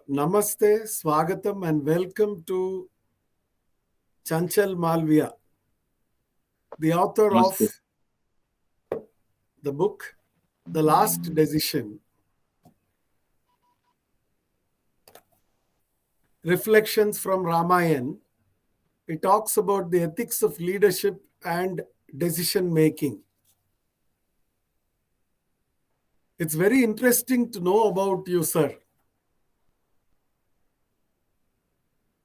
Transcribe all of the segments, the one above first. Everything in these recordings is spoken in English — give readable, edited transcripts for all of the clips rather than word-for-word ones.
Namaste, Swagatam, and welcome to Chanchal Malviya, the author Namaste. of the book The Last Decision, Reflections from Ramayan. It talks about the ethics of leadership and decision making. It's very interesting to know about you, sir.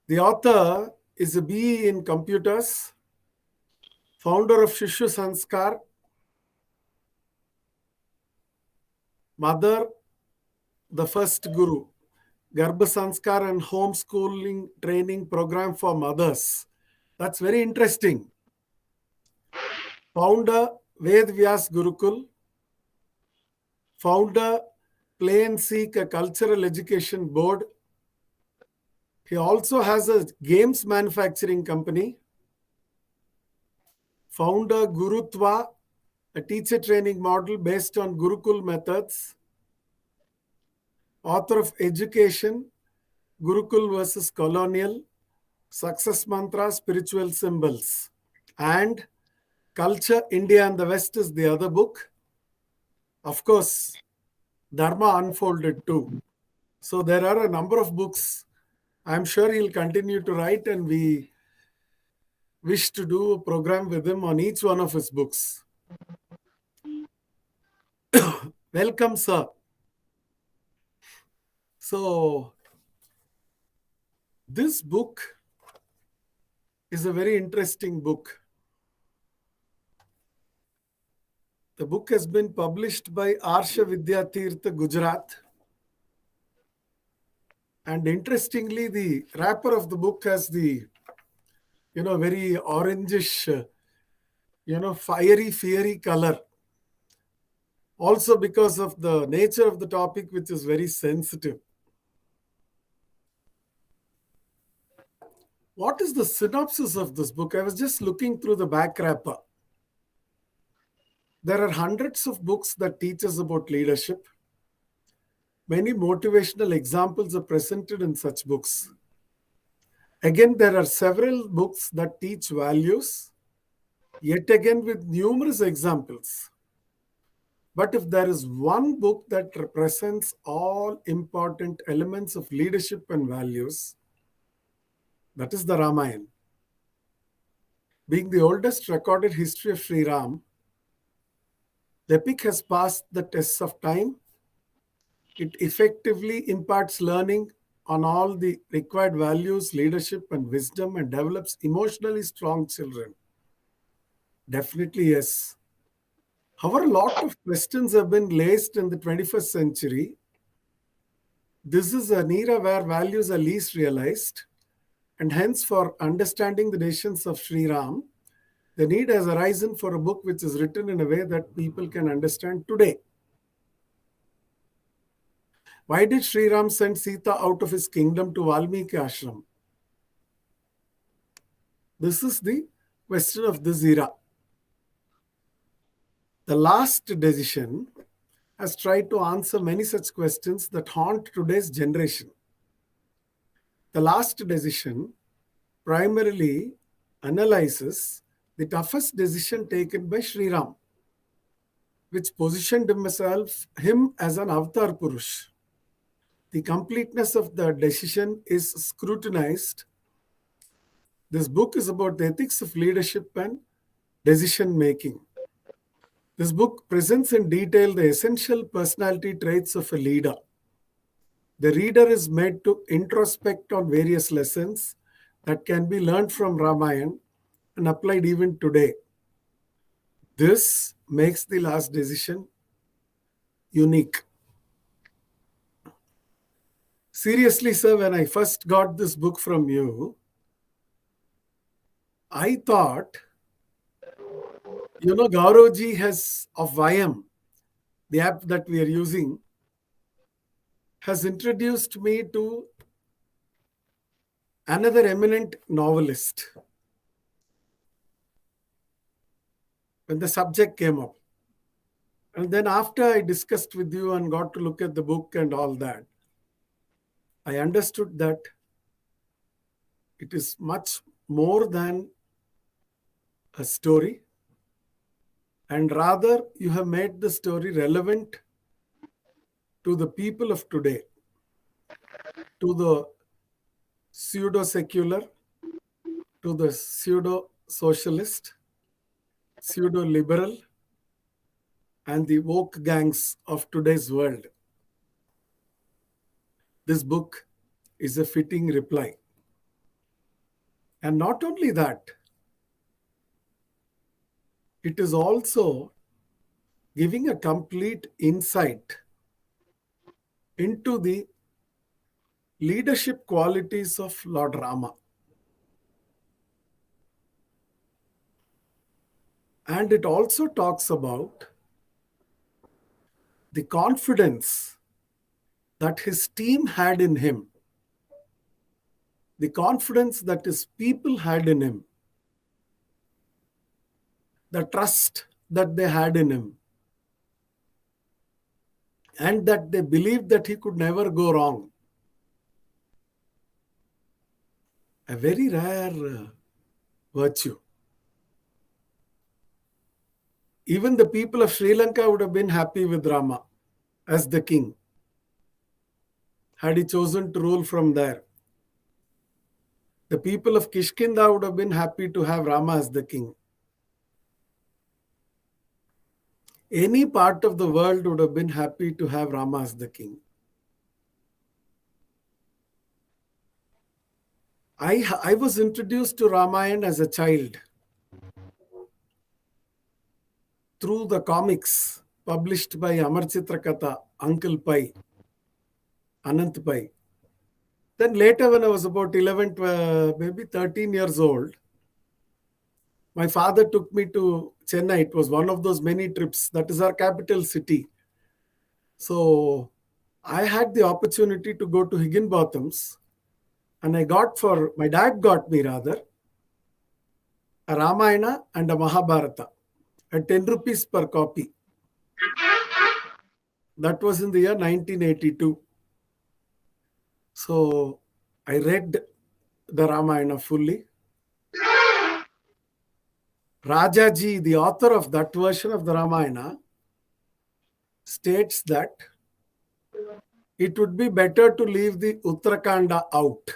The author is a BE in computers, founder of Shishyu Sanskar, mother, the first guru, Garbha Sanskar and homeschooling training program for mothers. That's very interesting. Founder, Ved Vyas Gurukul. Founder, Plain Seek, a cultural education board. He also has a games manufacturing company. Founder, Gurutva, a teacher training model based on Gurukul methods. Author of Education, Gurukul versus Colonial, Success Mantra, Spiritual Symbols. And Culture, India and the West is the other book. Of course, Dharma Unfolded too. So there are a number of books. I'm sure he'll continue to write, and we wish to do a program with him on each one of his books. Welcome, sir. So this book is a very interesting book. The book has been published by Arsha Vidyatirtha, Gujarat. And interestingly, the wrapper of the book has the, very orangish, fiery color. Also because of the nature of the topic, which is very sensitive. What is the synopsis of this book? I was just looking through the back wrapper. There are hundreds of books that teach us about leadership. Many motivational examples are presented in such books. Again, there are several books that teach values, yet again with numerous examples. But if there is one book that represents all important elements of leadership and values, that is the Ramayan. Being the oldest recorded history of Shri Ram, the epic has passed the tests of time. It effectively imparts learning on all the required values, leadership, and wisdom, and develops emotionally strong children. Definitely, yes. However, a lot of questions have been raised in the 21st century. This is an era where values are least realized, and hence, for understanding the decisions of Shri Ram, the need has arisen for a book which is written in a way that people can understand today. Why did Shri Ram send Sita out of his kingdom to Valmiki Aashram? This is the question of this era. The last decision has tried to answer many such questions that haunt today's generation. The last decision primarily analyzes the toughest decision taken by Shri Ram, which positioned him as an Avtaar Purush. The completeness of the decision is scrutinized. This book is about the ethics of leadership and decision making. This book presents in detail the essential personality traits of a leader. The reader is made to introspect on various lessons that can be learned from Ramayan and applied even today. This makes the last decision unique. Seriously, sir, when I first got this book from you, I thought, Gauravji has of YM, the app that we are using, has introduced me to another eminent novelist when the subject came up. And then after I discussed with you and got to look at the book and all that, I understood that it is much more than a story, and rather you have made the story relevant to the people of today, to the pseudo secular, to the pseudo socialist, pseudo liberal, and the woke gangs of today's world. This book is a fitting reply. And not only that, it is also giving a complete insight into the leadership qualities of Lord Rama. And it also talks about the confidence that his team had in him, the confidence that his people had in him, the trust that they had in him, and that they believed that he could never go wrong. A very rare virtue. Even the people of Sri Lanka would have been happy with Rama as the king, had he chosen to rule from there. The people of Kishkinda would have been happy to have Rama as the king. Any part of the world would have been happy to have Rama as the king. I was introduced to Ramayan as a child through the comics published by Amar Chitrakatha, Uncle Pai, Anant Pai. Then later, when I was about 11, maybe 13 years old, my father took me to Chennai. It was one of those many trips. That is our capital city. So I had the opportunity to go to Higginbotham's, and my dad got me rather, a Ramayana and a Mahabharata at 10 rupees per copy. That was in the year 1982. So I read the Ramayana fully. Rajaji, the author of that version of the Ramayana, states that it would be better to leave the Uttarakanda out.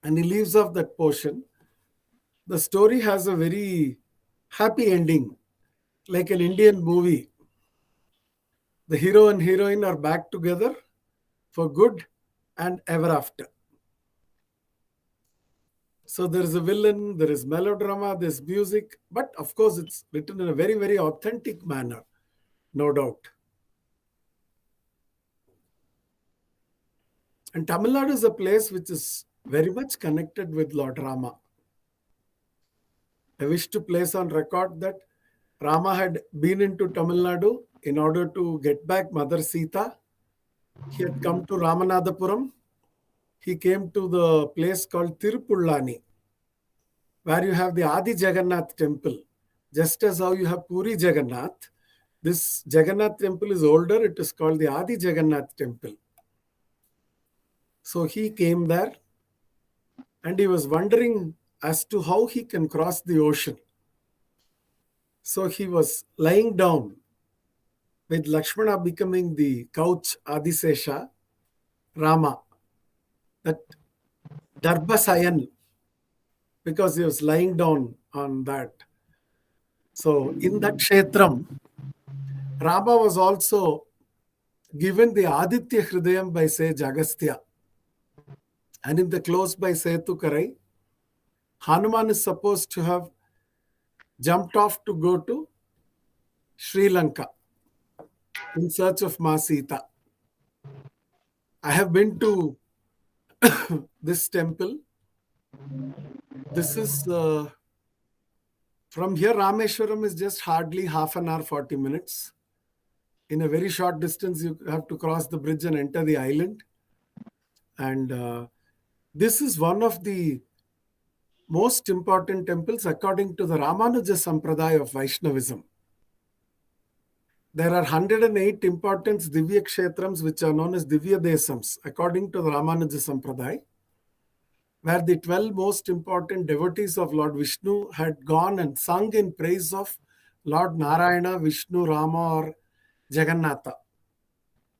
And he leaves off that portion. The story has a very happy ending, like an Indian movie. The hero and heroine are back together for good and ever after. So there is a villain, there is melodrama, there's music, but of course it's written in a very, very authentic manner, no doubt. And Tamil Nadu is a place which is very much connected with Lord Rama. I wish to place on record that Rama had been into Tamil Nadu in order to get back Mother Sita. He had come to Ramanathapuram. He came to the place called Tirupullani, where you have the Adi Jagannath temple. Just as how you have Puri Jagannath, this Jagannath temple is older. It is called the Adi Jagannath temple. So he came there and he was wondering as to how he can cross the ocean. So he was lying down with Lakshmana becoming the couch Adisesha, Rama, that Darbhasayan, because he was lying down on that. So in that Kshetram, Rama was also given the Aditya Hridayam by sage Agastya. And in the close by Setu Karai, Hanuman is supposed to have jumped off to go to Sri Lanka in search of Ma Sita. I have been to this temple. This is from here, Rameshwaram is just hardly half an hour, 40 minutes. In a very short distance, you have to cross the bridge and enter the island. And this is one of the most important temples according to the Ramanuja Sampradaya of Vaishnavism. There are 108 important Divya Kshetrams which are known as Divya Desams according to the Ramanuja Sampradaya, where the 12 most important devotees of Lord Vishnu had gone and sung in praise of Lord Narayana, Vishnu, Rama or Jagannatha.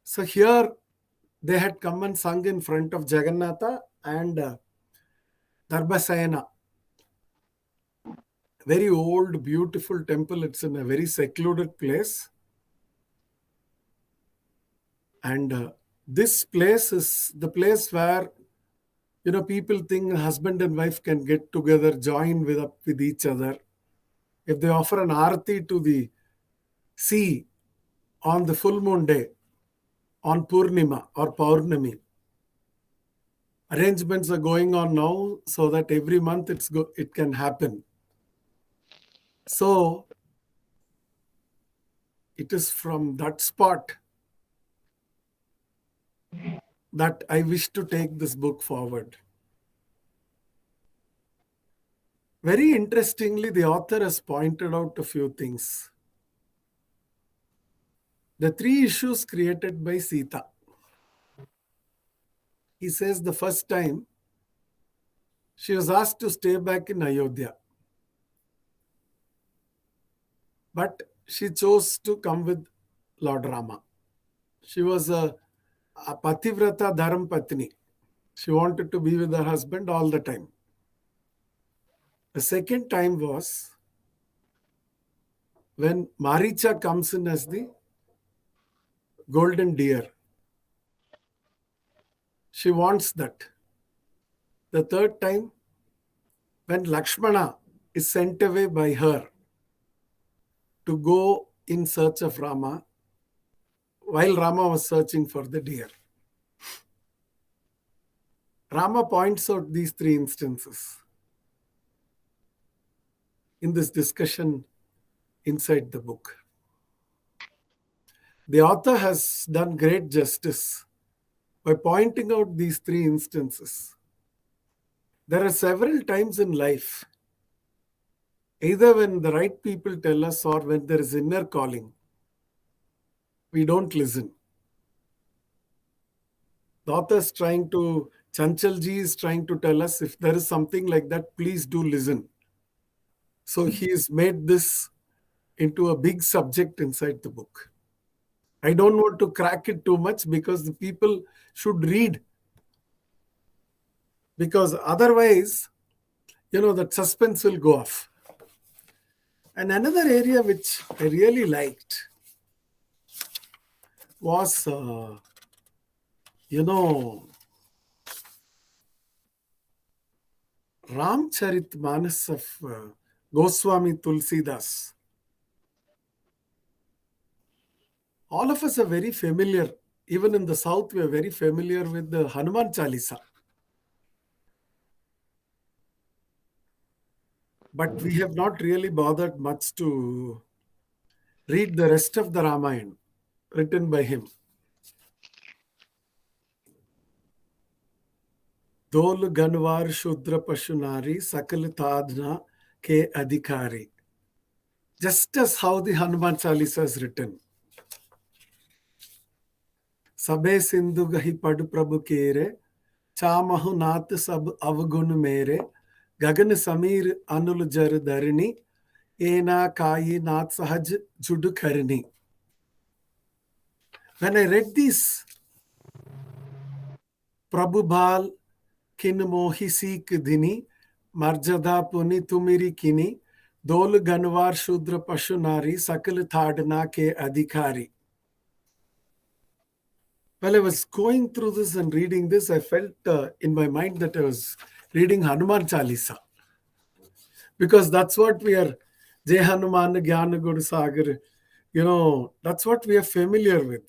So here they had come and sung in front of Jagannatha and Darbhasayana. Very old, beautiful temple. It's in a very secluded place. And this place is the place where, people think husband and wife can get together, join with each other. If they offer an arati to the sea on the full moon day, on Purnima or Paurnami, arrangements are going on now so that every month it can happen. So it is from that spot that I wish to take this book forward. Very interestingly, the author has pointed out a few things. The 3 issues created by Sita. He says the first time she was asked to stay back in Ayodhya, but she chose to come with Lord Rama. She was a Pativrata Dharam Patni. She wanted to be with her husband all the time. The second time was when Maricha comes in as the golden deer. She wants that. The third time, when Lakshmana is sent away by her to go in search of Rama, while Rama was searching for the deer. Rama points out these 3 instances in this discussion inside the book. The author has done great justice by pointing out these 3 instances. There are several times in life, either when the right people tell us or when there is inner calling, we don't listen. The author is Chanchalji is trying to tell us if there is something like that, please do listen. So he has made this into a big subject inside the book. I don't want to crack it too much because the people should read. Because otherwise, that suspense will go off. And another area which I really liked was, Ramcharitmanas of Goswami Tulsidas. All of us are very familiar. Even in the south, we are very familiar with the Hanuman Chalisa. But we have not really bothered much to read the rest of the Ramayan written by him. Dol Ganwar Shudra Pashunari Sakal Tadna Ke Adhikari. Just as how the Hanuman Chalisa is written. Sabe Sindhu Gahi Pad Prabhu Kere, Chamahu Nath Sab Avgun Mere, Gagan Samir Anul Jar Dharini, Ena Kayi Nath Sahaj Judu Karini. When I read this, Prabhu Bal Kin Mohi Sikh Dini, Marjada Puni Tumiri Kini, Dol Ganwar Shudra Pashunari, Sakal Thadna Ke Adhikari. While I was going through this and reading this, I felt in my mind that I was reading Hanuman Chalisa. Because that's what we are, Jai Hanuman Gyana Guru Sagar, that's what we are familiar with.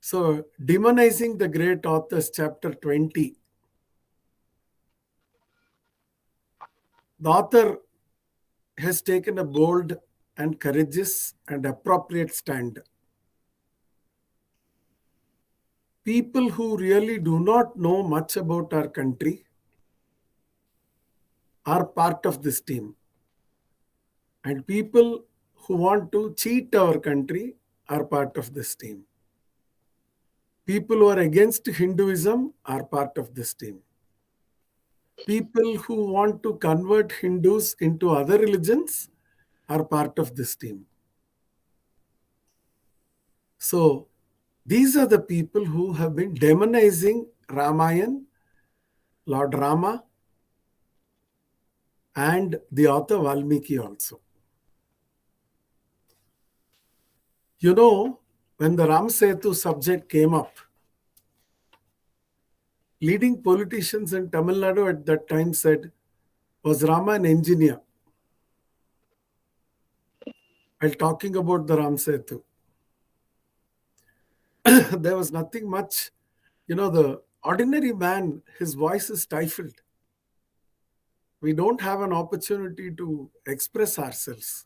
So, demonizing the great authors, chapter 20. The author has taken a bold and courageous and appropriate stand. People who really do not know much about our country are part of this team. And people who want to cheat our country are part of this team. People who are against Hinduism are part of this team. People who want to convert Hindus into other religions are part of this team. So these are the people who have been demonizing Ramayan, Lord Rama, and the author Valmiki also. You know, when the Ram Setu subject came up, leading politicians in Tamil Nadu at that time said, was Rama an engineer? While talking about the Ram Setu, there was nothing much. You know, the ordinary man, his voice is stifled. We don't have an opportunity to express ourselves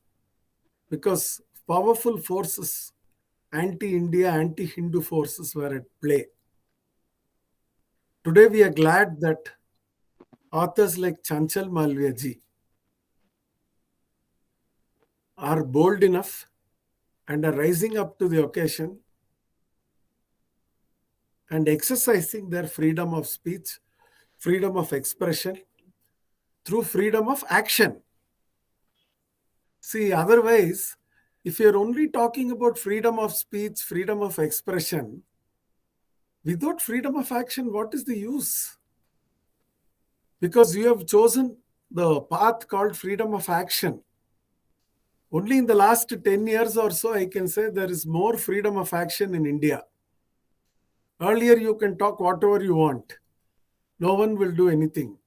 because powerful forces, anti-India, anti-Hindu forces were at play. Today we are glad that authors like Chanchal Malviya ji are bold enough and are rising up to the occasion and exercising their freedom of speech, freedom of expression through freedom of action. See, otherwise, if you're only talking about freedom of speech, freedom of expression, without freedom of action, what is the use? Because you have chosen the path called freedom of action. Only in the last 10 years or so, I can say there is more freedom of action in India. Earlier, you can talk whatever you want. No one will do anything.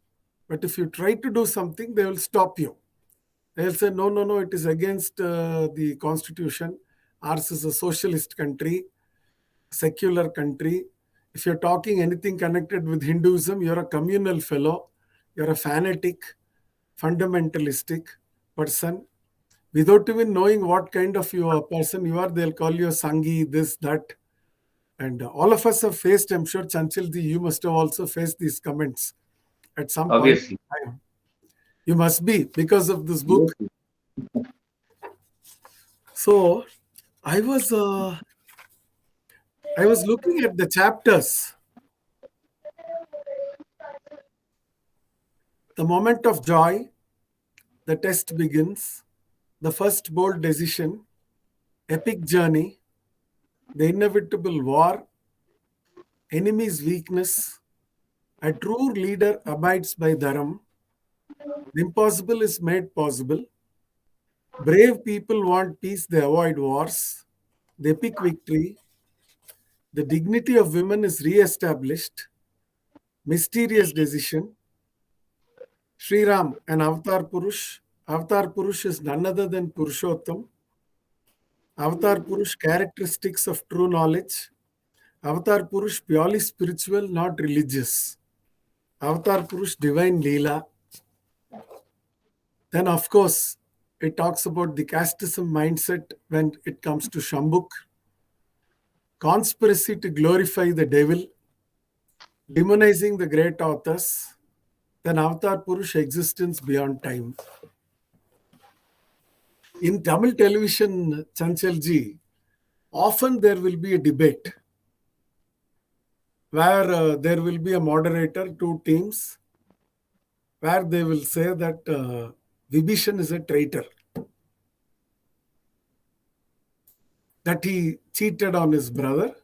But if you try to do something, they will stop you. They'll say, no, no, no, it is against the constitution. Ours is a socialist country, secular country. If you're talking anything connected with Hinduism, you're a communal fellow. You're a fanatic, fundamentalistic person. Without even knowing what kind of person you are, they'll call you a Sanghi, this, that. And all of us have faced, I'm sure, Chanchalji, you must have also faced these comments at some point Obviously. in time. You must be, because of this book. Yes. So I was looking at the chapters. The moment of joy, the test begins, the first bold decision, epic journey, the inevitable war, enemy's weakness, a true leader abides by dharam, the impossible is made possible, brave people want peace, they avoid wars, the epic victory, the dignity of women is re-established, mysterious decision, Shri Ram, an Avtaar Purush. Avtaar Purush is none other than Purushottam. Avtaar Purush, characteristics of true knowledge. Avtaar Purush, purely spiritual, not religious. Avtaar Purush, divine Leela. Then, of course, it talks about the casteism mindset when it comes to Shambuk. Conspiracy to glorify the devil. Demonizing the great authors. Then Avtaar Purush, existence beyond time. In Tamil television, Chanchalji, often there will be a debate where there will be a moderator, two teams, where they will say that Vibhishan is a traitor, that he cheated on his brother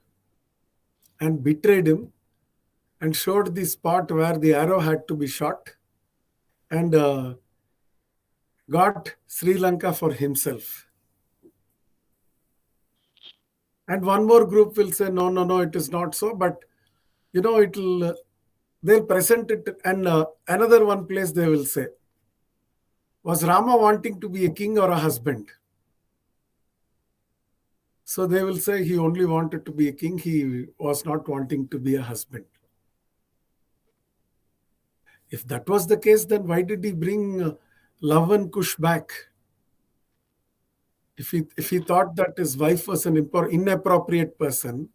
and betrayed him and showed the spot where the arrow had to be shot and got Sri Lanka for himself. And one more group will say, no, no, no, it is not so, but they'll present it, and another one place they will say, was Rama wanting to be a king or a husband? So they will say he only wanted to be a king, he was not wanting to be a husband. If that was the case, then why did he bring Love and Kush back? If he thought that his wife was an inappropriate person,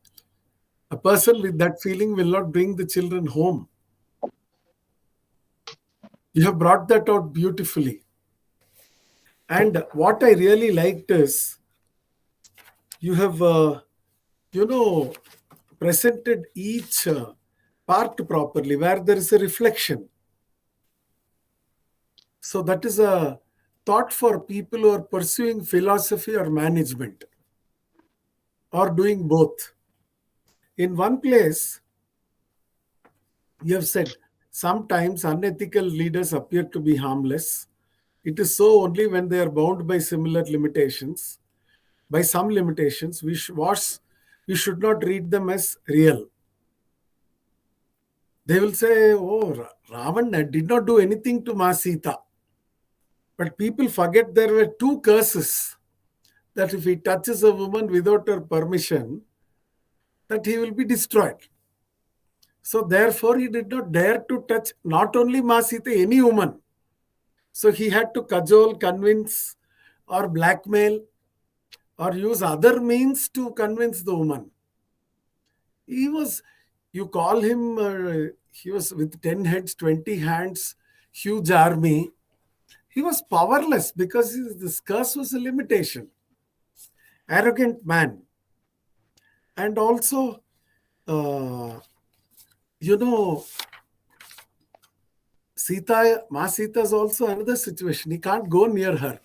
a person with that feeling will not bring the children home. You have brought that out beautifully. And what I really liked is you have, presented each part properly where there is a reflection. So that is a thought for people who are pursuing philosophy or management or doing both. In one place, you have said sometimes unethical leaders appear to be harmless. It is so only when they are bound by similar limitations. By some limitations, we should not read them as real. They will say, oh, Ravan did not do anything to Ma Sita. But people forget there were two curses that if he touches a woman without her permission, that he will be destroyed. So therefore, he did not dare to touch not only Ma Sita, any woman. So he had to cajole, convince, or blackmail, or use other means to convince the woman. He was, you call him, he was with 10 heads, 20 hands, huge army. He was powerless because this curse was a limitation. Arrogant man. And also, Ma Sita is also another situation. He can't go near her.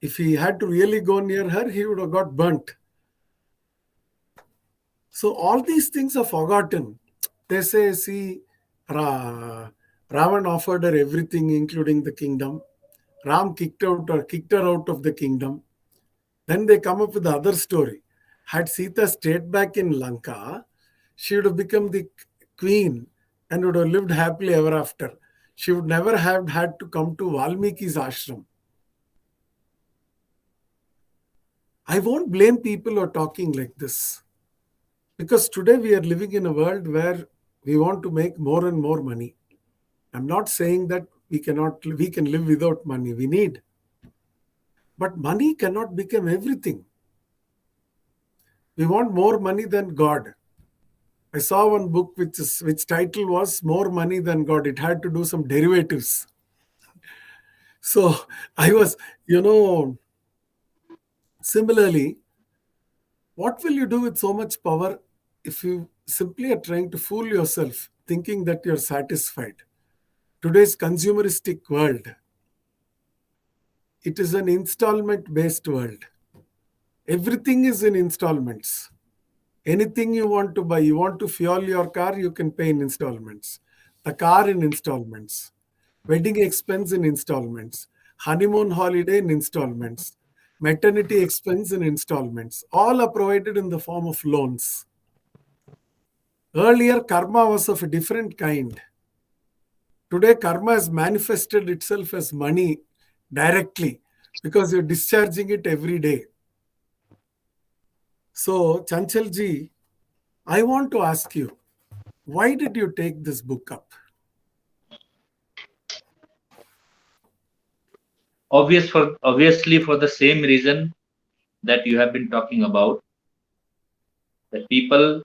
If he had to really go near her, he would have got burnt. So all these things are forgotten. They say, see, Ravan offered her everything, including the kingdom. Ram kicked her out of the kingdom. Then they come up with the other story. Had Sita stayed back in Lanka, she would have become the queen and would have lived happily ever after. She would never have had to come to Valmiki's ashram. I won't blame people who are talking like this. Because today we are living in a world where we want to make more and more money. I'm not saying that we can live without money. We need. But money cannot become everything. We want more money than God. I saw one book which title was More Money Than God. It had to do some derivatives. So I was, similarly, what will you do with so much power if you simply are trying to fool yourself, thinking that you're satisfied? Today's consumeristic world, it is an installment-based world. Everything is in installments. Anything you want to buy, you want to fuel your car, you can pay in installments. The car in installments. Wedding expense in installments. Honeymoon holiday in installments. Maternity expense in installments. All are provided in the form of loans. Earlier, karma was of a different kind. Today, karma has manifested itself as money directly because you're discharging it every day. So, Chanchalji, I want to ask you, why did you take this book up? Obviously for the same reason that you have been talking about, that people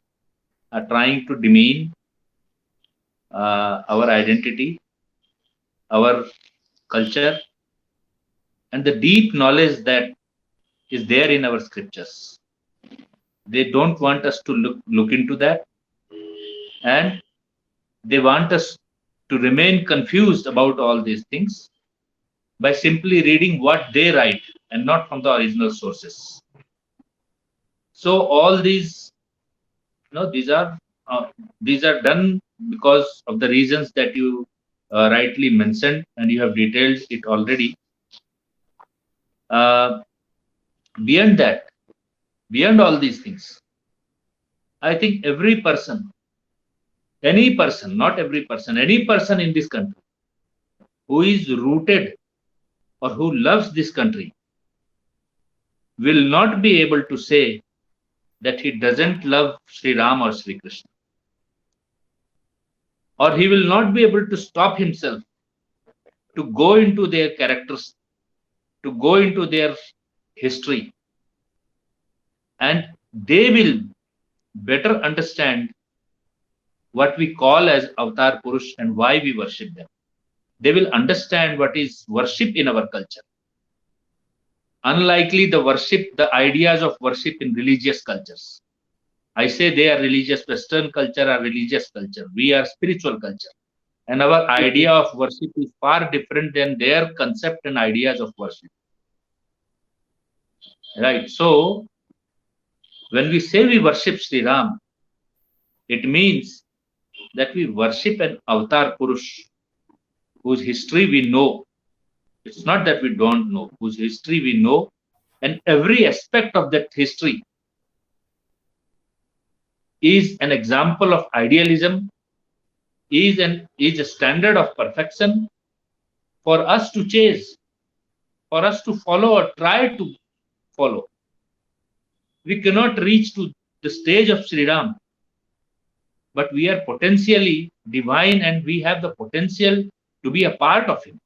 are trying to demean our identity, our culture, and the deep knowledge that is there in our scriptures. They don't want us to look into that, and they want us to remain confused about all these things by simply reading what they write and not from the original sources. So all these, these are done because of the reasons that you rightly mentioned, and you have detailed it already. Uh, Beyond that, beyond all these things, I think every person, any person, not every person, any person in this country who is rooted or who loves this country will not be able to say that he doesn't love Sri Ram or Sri Krishna. Or he will not be able to stop himself to go into their characters, to go into their history, and they will better understand what we call as Avtaar Purush and why we worship them. They will understand what is worship in our culture. unlikely the worship, the ideas of worship in religious cultures. I say they are religious, Western culture are religious culture. We are spiritual culture. And our idea of worship is far different than their concept and ideas of worship. Right. So when we say we worship Sri Ram, it means that we worship an Avtaar Purush whose history we know. It's not that we don't know, whose history we know, and every aspect of that history is an example of idealism, is a standard of perfection for us to chase, for us to follow or try to follow. We cannot reach to the stage of Sri Ram, but we are potentially divine and we have the potential to be a part of him.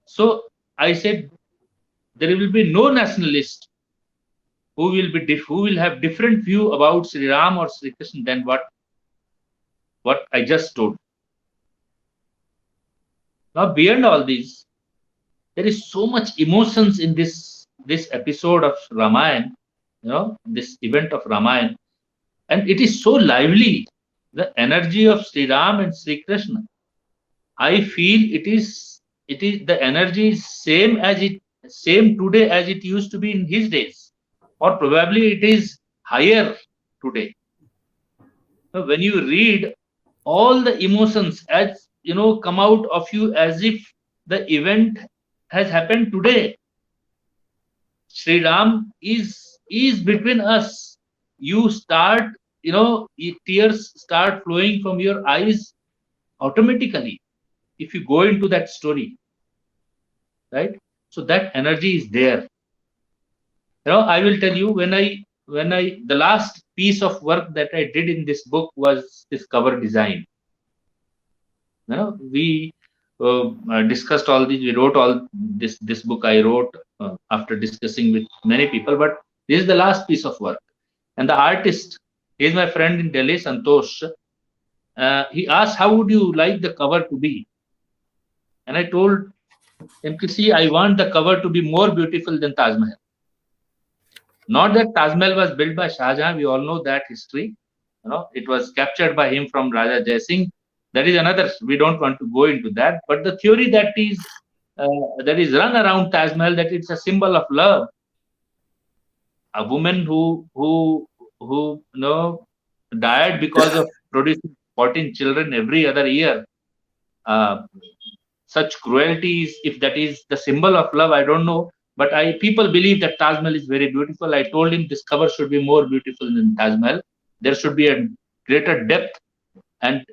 So I said there will be no nationalist who will have different view about Sri Ram or Sri Krishna than what I just told. Now beyond all these, there is so much emotions in this episode of Ramayan, this event of Ramayan, and it is so lively. The energy of Sri Ram and Sri Krishna. I feel it is the energy is same today as it used to be in his days, or probably it is higher today. Now, when you read all the emotions as come out of you as if the event has happened today. Sri Ram is between us. You start, tears start flowing from your eyes automatically if you go into that story, right? So that energy is there. I will tell you when I the last piece of work that I did in this book was this cover design. We discussed all these. We wrote all this book. I wrote after discussing with many people, but this is the last piece of work. And the artist, he is my friend in Delhi, Santosh. He asked, "How would you like the cover to be?" And I told him, "See, I want the cover to be more beautiful than Taj Mahal. Not that Taj Mahal was built by Shah Jahan. We all know that history. It was captured by him from Raja Jai Singh. That is another. We don't want to go into that. But the theory that is run around Taj Mahal, that it's a symbol of love. A woman who died because of producing 14 children every other year. Uh, Such cruelties, if that is the symbol of love, I don't know. But people believe that Taj Mahal is very beautiful. I told him this cover should be more beautiful than Taj Mahal. There should be a greater depth and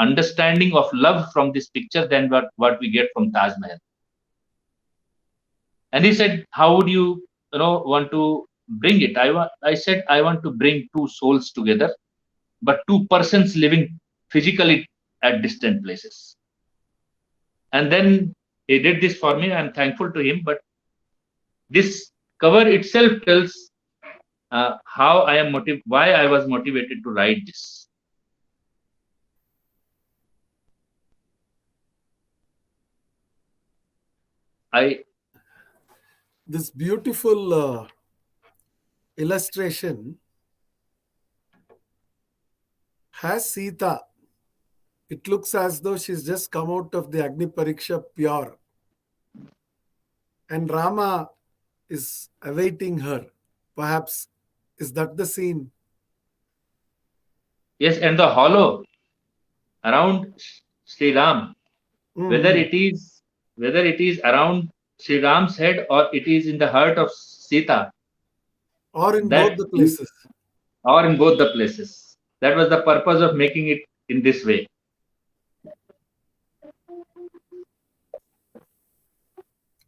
understanding of love from this picture than what we get from Taj Mahal. And he said, "How would you want to bring it?" I said, "I want to bring two souls together, but two persons living physically at distant places." And then he did this for me. I'm thankful to him. But this cover itself tells why I was motivated to write this. This beautiful illustration has Sita. It looks as though she's just come out of the Agni Pariksha pure. And Rama is awaiting her. Perhaps, is that the scene? Yes, and the hollow around Sri Ram, whether it is around Sri Ram's head or it is in the heart of Sita, Or in both that the places. or in both the places. That was the purpose of making it in this way.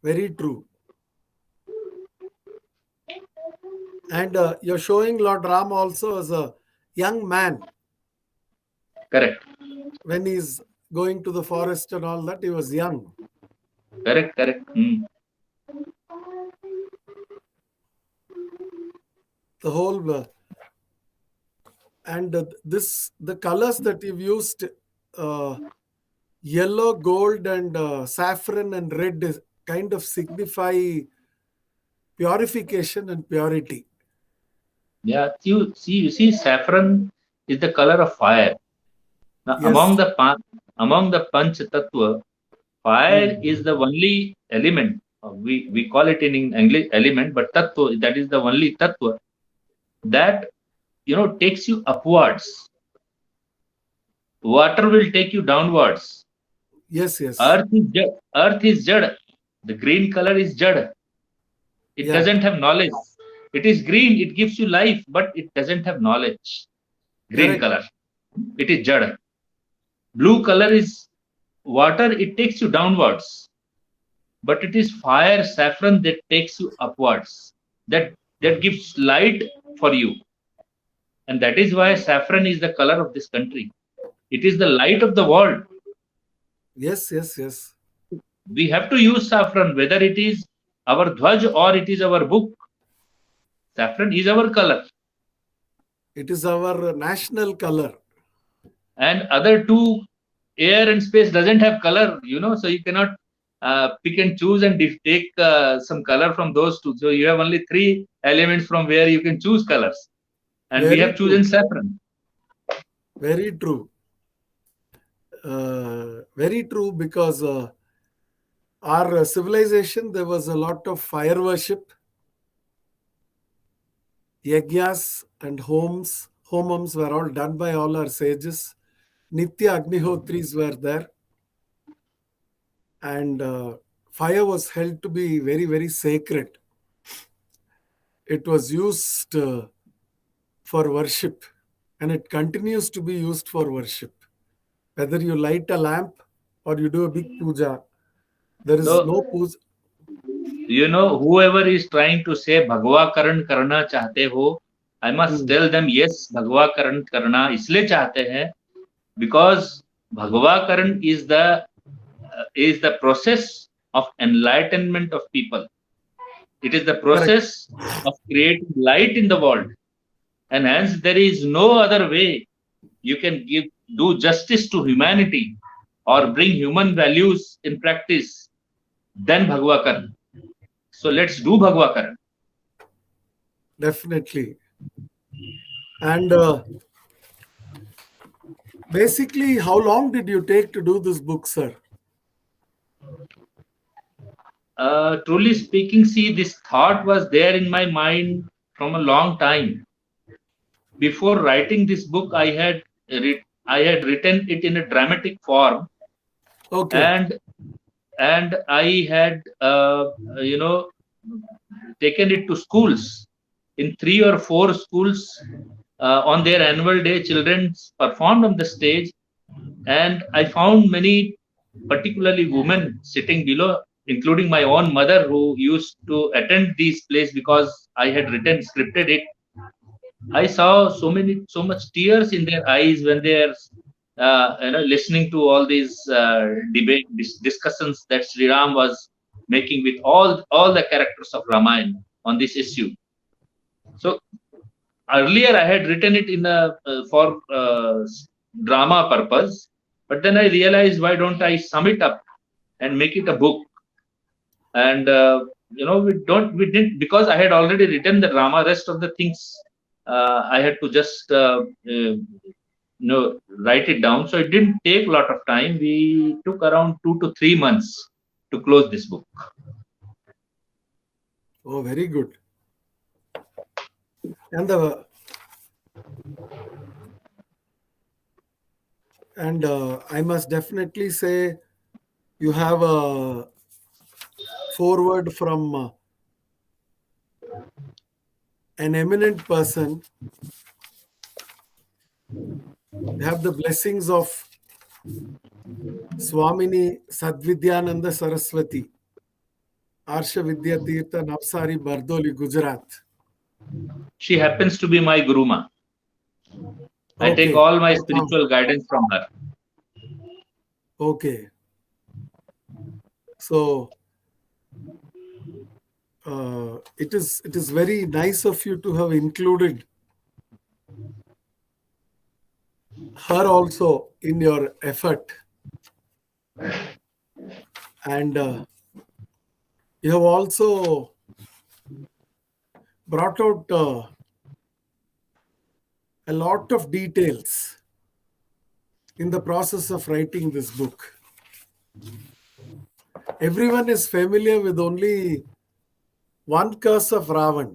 Very true. And you're showing Lord Ram also as a young man. Correct. When he's going to the forest and all that, he was young. Correct. The whole and the colors that you've used, yellow, gold, and saffron and red kind of signify purification and purity. Yeah, you see, saffron is the color of fire. Now, Yes. among the Panch Tattva, fire Mm. is the only element. We call it in English element, but Tattva, that is the only Tattva that takes you upwards. Water will take you downwards. Yes, yes. Earth is jad. The green color is jad. It Yeah, doesn't have knowledge. It is green. It gives you life, but it doesn't have knowledge. Green correct. color. It is jad. Blue color is water. It takes you downwards, but it is fire, saffron that takes you upwards. That that gives light for you, and that is why saffron is the color of this country. It is the light of the world. Yes, yes, yes. We have to use saffron, whether it is our dhwaj or it is our book. Saffron is our color, It is our national color. and other two, air and space, doesn't have color. So you cannot pick and choose and take some color from those two. So you have only three elements from where you can choose colors, and we Very have true. chosen saffron. Very true. Very true, because our civilization, there was a lot of fire worship, yajnas and homams were all done by all our sages. Nitya Agnihotris were there, and fire was held to be very, very sacred. It was used for worship, and it continues to be used for worship. Whether you light a lamp or you do a big puja, there is So no puja. whoever is trying to say Bhagwa Karan karna chahte ho, I must Hmm. tell them, yes, Bhagwa Karan karna isliye chahte hain because Bhagwa Karan is the process of enlightenment of people. It is the Correct. process of creating light in the world, and hence there is no other way you can do justice to humanity or bring human values in practice than Bhagwa Karan. So let's do Bhagwa Karan. Definitely. And basically, how long did you take to do this book, sir? Truly speaking, see, this thought was there in my mind from a long time. Before writing this book, I had written it in a dramatic form, Okay. and I had taken it to schools. In 3 or 4 schools, on their annual day, children performed on the stage, and I found many, particularly women, sitting below, including my own mother, who used to attend these plays because I had scripted it. I saw so much tears in their eyes when they are, listening to all these discussions that Sri Ram was making with all the characters of Ramayan on this issue. So earlier I had written it in a for drama purpose, but then I realized, why don't I sum it up and make it a book? And we didn't, because I had already written the drama. Rest of the things I had to just write it down. So it didn't take a lot of time. We took around 2 to 3 months to close this book. Oh, very good. And I must definitely say you have a forward from an eminent person. You have the blessings of Swamini Sadvidyananda Saraswati, Arsha Vidya Tirtha Navsari Bardoli, Gujarat. She happens to be my guruma. I take Okay. all my I found. spiritual guidance from her. Okay. So it is very nice of you to have included her also in your effort. And You have also brought out a lot of details in the process of writing this book. Everyone is familiar with only one curse of Ravan.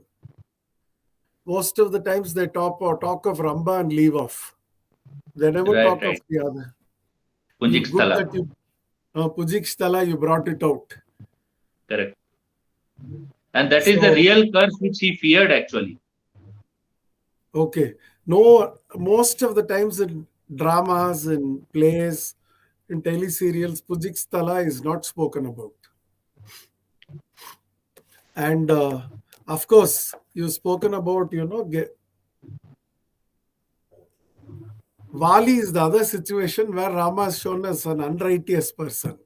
Most of the times they talk of Ramba and leave off. They never Right, talk of right. the other. You Punjik good Sthala. that you Pujik you brought it out. Correct. And that is the So real curse which he feared actually. okay, no, most of the times in dramas, in plays, in teleserials, Pujik is not spoken about. And of course, you've spoken about, Vali is the other situation where Rama is shown as an unrighteous person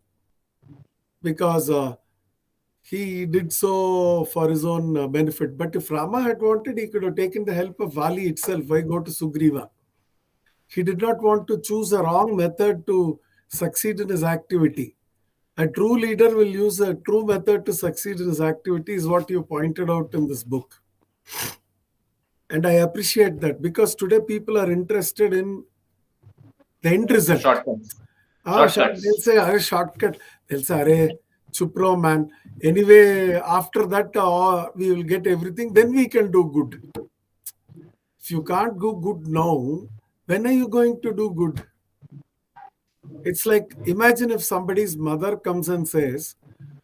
because he did so for his own benefit. But if Rama had wanted, he could have taken the help of Vali itself. Why go to Sugriva? He did not want to choose a wrong method to succeed in his activity. A true leader will use a true method to succeed in his activity, is what you pointed out in this book. And I appreciate that because today people are interested in the end result. Shortcuts. They'll Shortcuts. say, shortcut. They'll say, Arey, chupro man. Anyway, after that, we will get everything. Then we can do good. If you can't do good now, when are you going to do good? It's like, imagine if somebody's mother comes and says,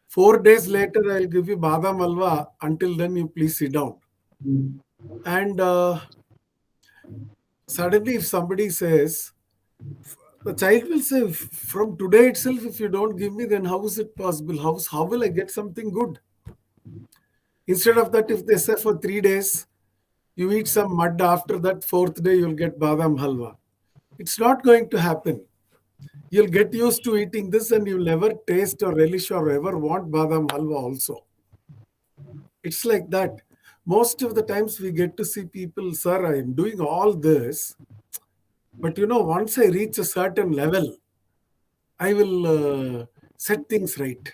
4 days later, I'll give you badam halwa. Until then, you please sit down. And suddenly, if somebody says, the child will say, from today itself, if you don't give me, then how is it possible? How will I get something good? Instead of that, if they say for 3 days, you eat some mud, after that, fourth day, you'll get badam halwa. It's not going to happen. You'll get used to eating this and you'll never taste or relish or ever want badam halwa also. It's like that. Most of the times we get to see people, sir, I am doing all this, but once I reach a certain level, I will set things right.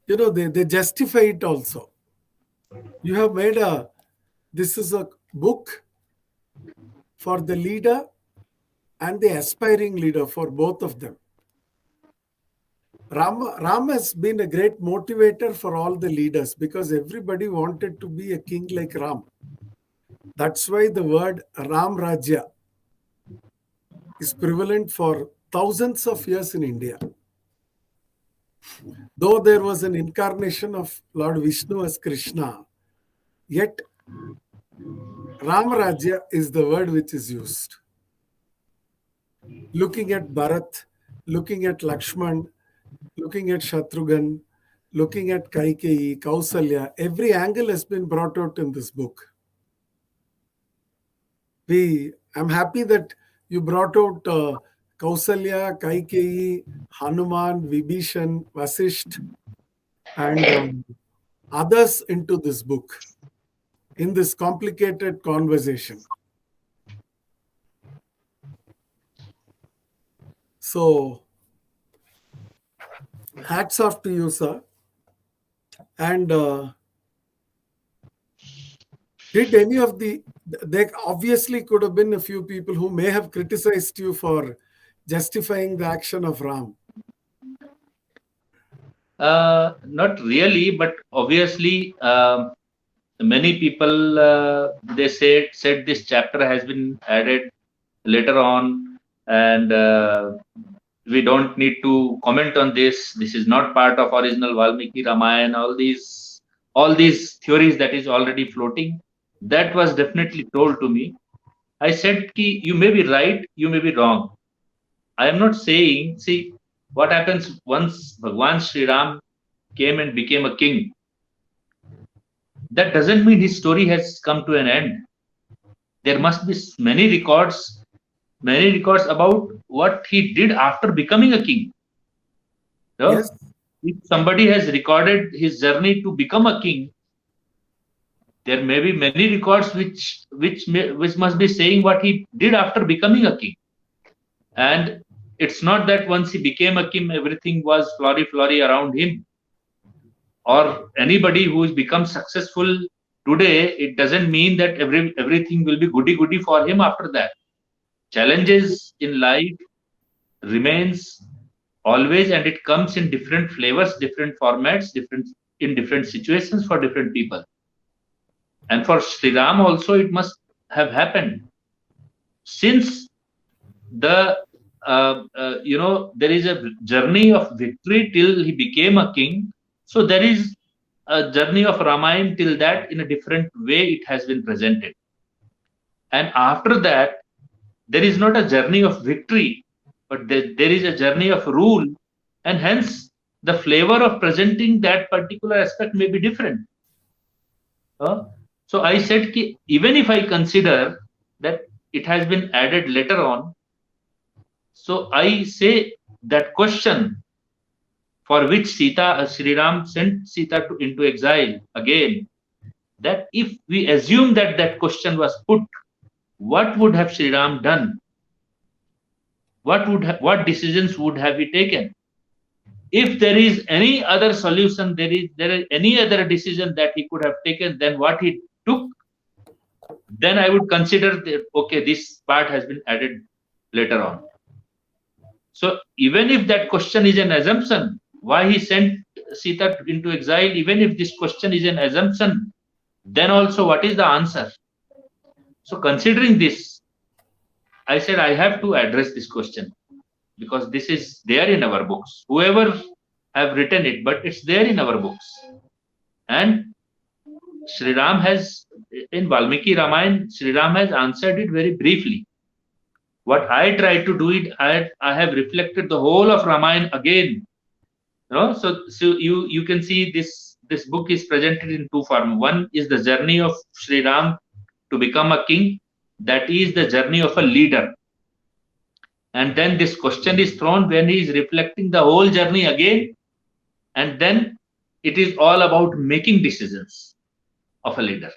They justify it also. You have made this is a book for the leader and the aspiring leader, for both of them. Ram has been a great motivator for all the leaders because everybody wanted to be a king like Ram. That's why the word Ram Rajya is prevalent for thousands of years in India. Though there was an incarnation of Lord Vishnu as Krishna, yet Ram Rajya is the word which is used. Looking at Bharat, looking at Lakshman, looking at Shatrughan, looking at Kaikeyi, Kausalya, every angle has been brought out in this book. I'm happy that you brought out Kausalya, Kaikeyi, Hanuman, Vibhishan, Vasisht, and others into this book in this complicated conversation. So, hats off to you, sir. And did any of there obviously could have been a few people who may have criticized you for justifying the action of Ram. Not really, but obviously, many people they said this chapter has been added later on, and we don't need to comment on this. This is not part of original Valmiki Ramayan. All these theories that is already floating. That was definitely told to me. I said, Ki, you may be right, you may be wrong. I am not saying. See what happens once Bhagwan Shri Ram came and became a king. That doesn't mean his story has come to an end. There must be many records about what he did after becoming a king. So, Yes. if somebody has recorded his journey to become a king, there may be many records which must be saying what he did after becoming a king. And It's not that once he became a king, everything was flory around him. Or anybody who has become successful today, it doesn't mean that everything will be goody for him after that. Challenges in life remains always, and it comes in different flavors, different formats, different situations for different people. And for Sri Ram also, it must have happened since the there is a journey of victory till he became a king. So there is a journey of Ramayan till that in a different way it has been presented. And after that, there is not a journey of victory, but there is a journey of rule, and hence the flavor of presenting that particular aspect may be different. So I said, even if I consider that it has been added later on, so I say that question for which Sri Ram sent Sita into exile again, that if we assume that that question was put, what would have Sri Ram done? What decisions would have he taken? If there is any other solution, there is any other decision that he could have taken than what he took, then I would consider that okay, this part has been added later on. So even if that question is an assumption, why he sent Sita into exile, even if this question is an assumption, then also what is the answer? So considering this, I said I have to address this question because this is there in our books. Whoever have written it, but it's there in our books. And Sri Ram has, in Valmiki Ramayan, Sri Ram has answered it very briefly. What I try to do it, I have reflected the whole of Ramayan again. So you can see this book is presented in two forms. One is the journey of Sri Ram to become a king. That is the journey of a leader. And then this question is thrown when he is reflecting the whole journey again. And then it is all about making decisions of a leader.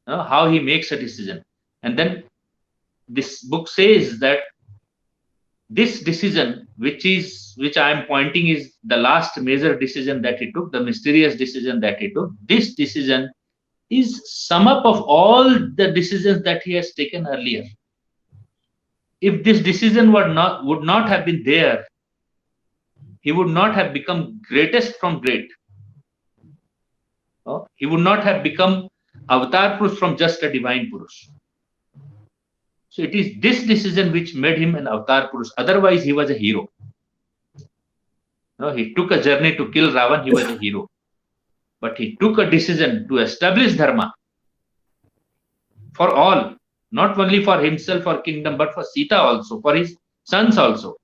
How he makes a decision. And then this book says that this decision, which I am pointing, is the last major decision that he took, the mysterious decision that he took. This decision is sum up of all the decisions that he has taken earlier. If this decision would not have been there, he would not have become greatest from great. He would not have become Avtaar Purush from just a divine Purush. So it is this decision which made him an Avtaar Purush. Otherwise, he was a hero. He took a journey to kill Ravan, he was a hero. But he took a decision to establish Dharma for all, not only for himself or kingdom, but for Sita also, for his sons also.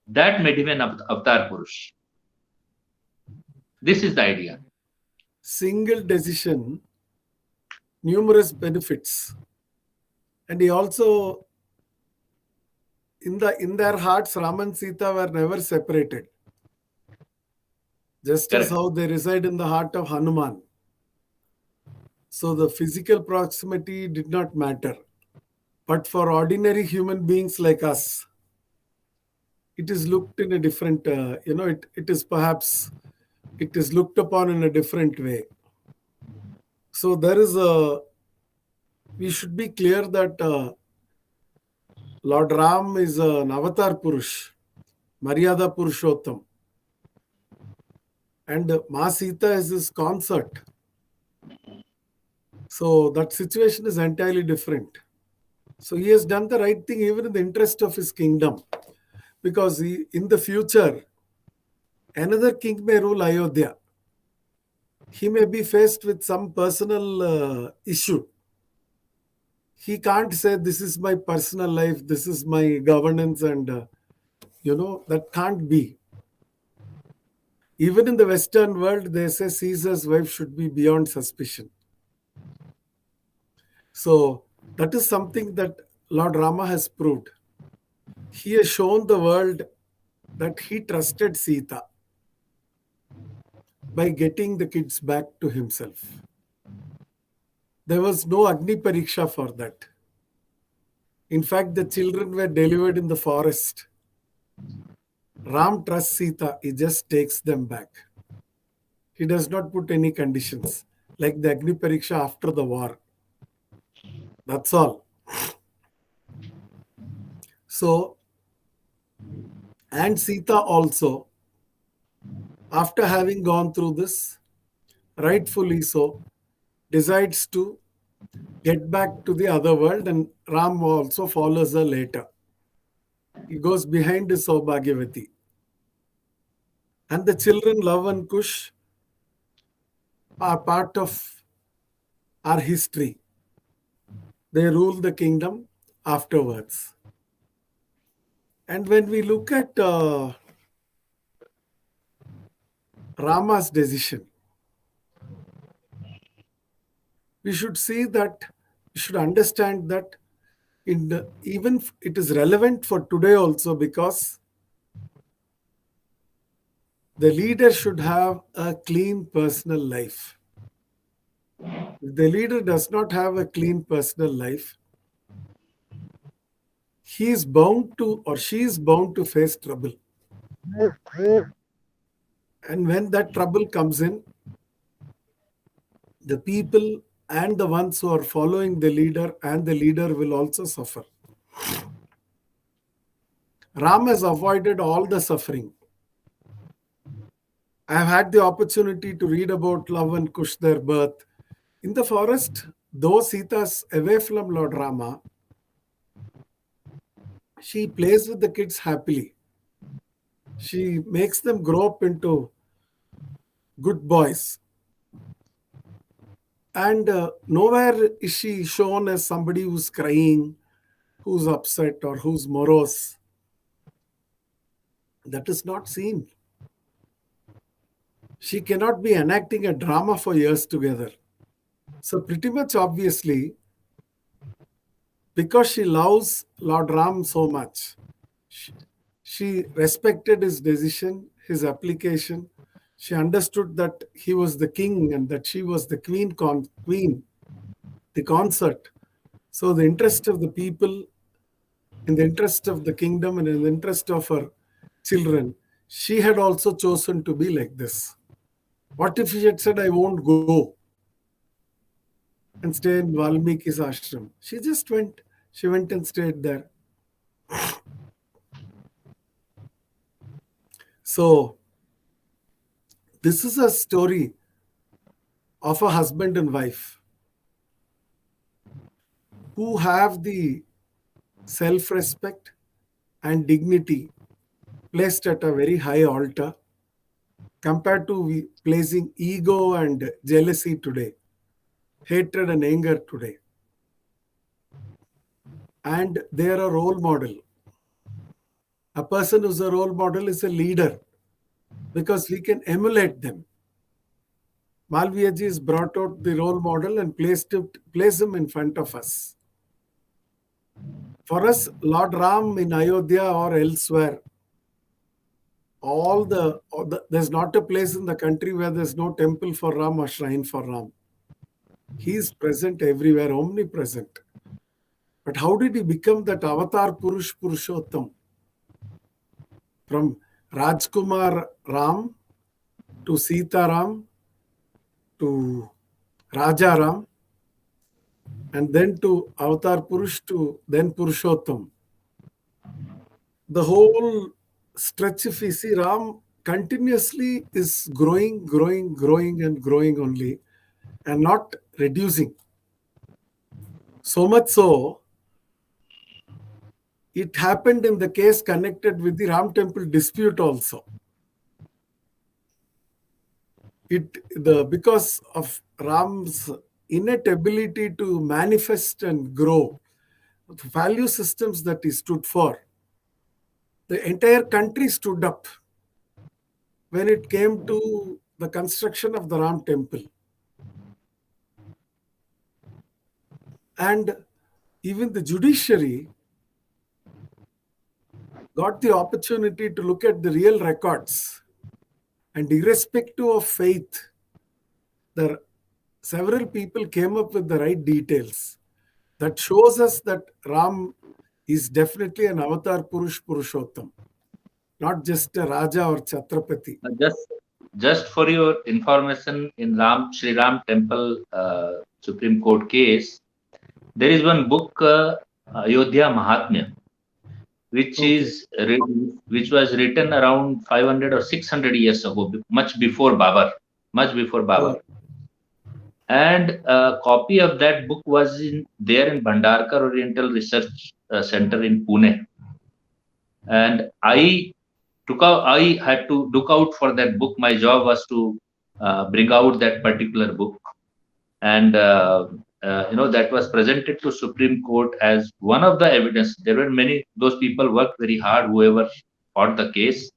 That made him an Avtaar Purush. This is the idea. Single decision, numerous benefits. And he also, in their hearts, Ram and Sita were never separated. Just Correct. as how they reside in the heart of Hanuman. So the physical proximity did not matter. But for ordinary human beings like us, it is looked in a different, it is looked upon in a different way. So we should be clear that Lord Ram is an Avtaar Purush, Maryada Purushottam. And Ma Sita is his consort. So that situation is entirely different. So he has done the right thing even in the interest of his kingdom. Because in the future, another king may rule Ayodhya. He may be faced with some personal issue. He can't say, this is my personal life, this is my governance, and that can't be. Even in the Western world, they say Caesar's wife should be beyond suspicion. So that is something that Lord Rama has proved. He has shown the world that he trusted Sita by getting the kids back to himself. There was no Agni Pariksha for that. In fact, the children were delivered in the forest. Ram trusts Sita, he just takes them back. He does not put any conditions, like the Agni Pariksha after the war. That's all. So, and Sita also, after having gone through this, rightfully so, decides to get back to the other world, and Ram also follows her later. He goes behind his Saubhagyavati. And the children, Love and Kush, are part of our history. They rule the kingdom afterwards. And when we look at Rama's decision, we should see that, we should understand that even it is relevant for today also, because the leader should have a clean personal life. If the leader does not have a clean personal life, he is bound to, or she is bound to face trouble. And when that trouble comes in, the people and the ones who are following the leader and the leader will also suffer. Ram has avoided all the suffering. I have had the opportunity to read about Love and Kush, their birth. In the forest, though Sita is away from Lord Rama, she plays with the kids happily. She makes them grow up into good boys. And nowhere is she shown as somebody who's crying, who's upset, or who's morose. That is not seen. She cannot be enacting a drama for years together. So pretty much obviously, because she loves Lord Ram so much, she respected his decision, his application. She understood that he was the king and that she was the queen, the consort. So the interest of the people, in the interest of the kingdom, and in the interest of her children, she had also chosen to be like this. What if she had said, I won't go and stay in Valmiki's ashram? She just went. She went and stayed there. So, this is a story of a husband and wife who have the self-respect and dignity placed at a very high altar, compared to placing ego and jealousy today, hatred and anger today. And they are a role model. A person who's a role model is a leader, because we can emulate them. Malviya ji has brought out the role model and placed him in front of us. For us, Lord Ram in Ayodhya or elsewhere, there's not a place in the country where there's no temple for Ram or shrine for Ram. He is present everywhere, omnipresent. But how did he become that Avtaar Purush, Purushottam? From Rajkumar Ram to Sita Ram to Raja Ram, and then to Avtaar Purush to then Purushottam. The whole stretch, if we see, Ram continuously is growing, and growing only, and not reducing. So much so, it happened in the case connected with the Ram temple dispute also. Because of Ram's innate ability to manifest and grow, the value systems that he stood for, the entire country stood up when it came to the construction of the Ram temple. And even the judiciary got the opportunity to look at the real records. And irrespective of faith, several people came up with the right details. That shows us that Ram is definitely an Avtaar Purush Purushottam, not just a Raja or Chhatrapati. Just for your information, in Shri Ram Temple Supreme Court case, there is one book, Ayodhya Mahatmya, which Okay. which was written around 500 or 600 years ago, much before Babar, much before Oh, Babar. And a copy of that book was there in Bhandarkar Oriental Research Center in Pune. And I had to look out for that book. My job was to bring out that particular book, and that was presented to Supreme Court as one of the evidence. There were many; those people worked very hard, whoever fought the case,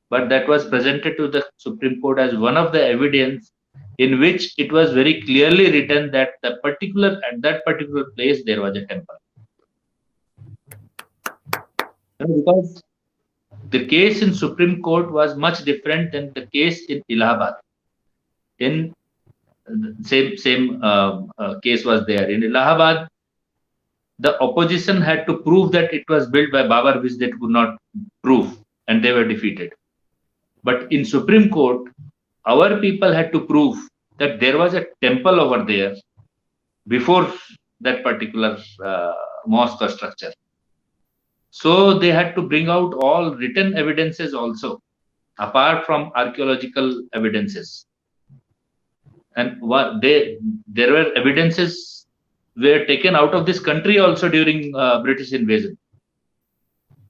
but that was presented to the Supreme Court as one of the evidence in which it was very clearly written that at that particular place there was a temple. Because the case in Supreme Court was much different than the case in Allahabad. In same case was there in Allahabad. The opposition had to prove that it was built by Babar, which they could not prove, and they were defeated. But in Supreme Court, our people had to prove that there was a temple over there before that particular mosque or structure. So they had to bring out all written evidences also, apart from archaeological evidences. And there were evidences were taken out of this country also during British invasion.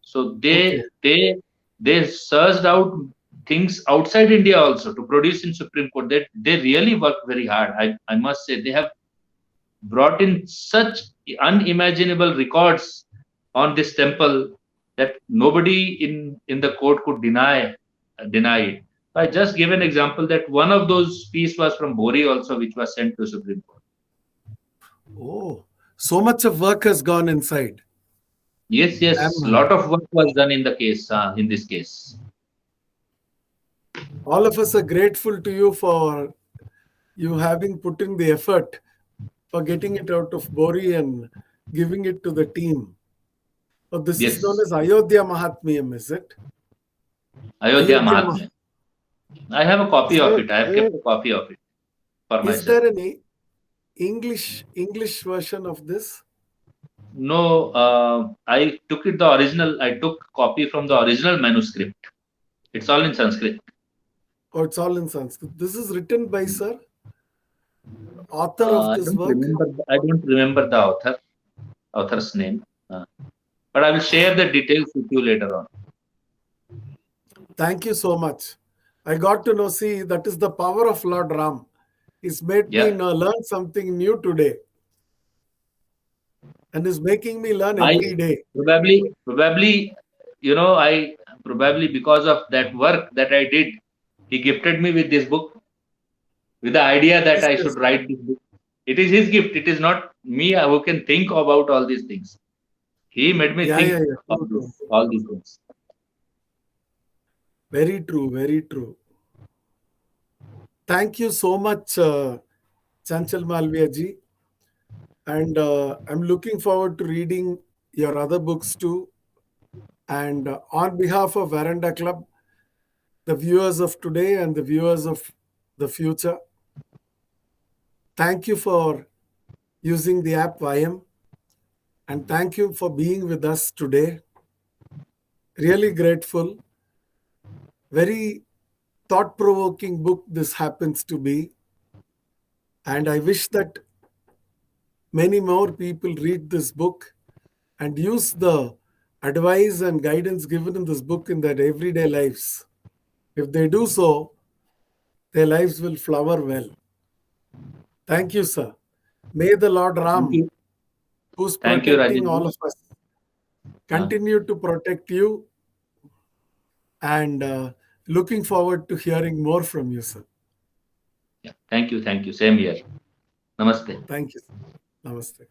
So okay. they searched out things outside India also to produce in Supreme Court. They really worked very hard. I must say they have brought in such unimaginable records on this temple that nobody in the court could deny it. I just give an example that one of those piece was from Bori also, which was sent to Supreme Court. Oh, so much of work has gone inside. Yes, lot of work was done in the case, in this case. All of us are grateful to you for you having put in the effort for getting it out of Bori and giving it to the team. Oh, this is known Yes, as Ayodhya Mahatmyam, is it? Ayodhya Mahatmya. I have a copy of So, it. I have kept a copy of it for is myself. there any English version of this? No, I took it the original. I took copy from the original manuscript. It's all in Sanskrit. Oh, it's all in Sanskrit. This is written by Sir, author of this work. I don't remember the author's name. But I will share the details with you later on. Thank you so much. I got to know, see, that is the power of Lord Ram. He's made me learn something new today. And is making me learn every day. Probably, I probably because of that work that I did, he gifted me with this book with the idea that I should write this book. It is his gift. It is not me who can think about all these things. He made me think of all these things. Very true, very true. Thank you so much, Chanchal Malviya ji. And I'm looking forward to reading your other books too. And on behalf of Veranda Club, the viewers of today and the viewers of the future, thank you for using the app YM. And thank you for being with us today. Really grateful. Very thought-provoking book this happens to be. And I wish that many more people read this book and use the advice and guidance given in this book in their everyday lives. If they do so, their lives will flower well. Thank you, sir. May the Lord Ram, who's protecting all of us, continue to protect you, and looking forward to hearing more from you, sir. Yeah. Thank you. Same here. Namaste. Thank you, sir. Namaste.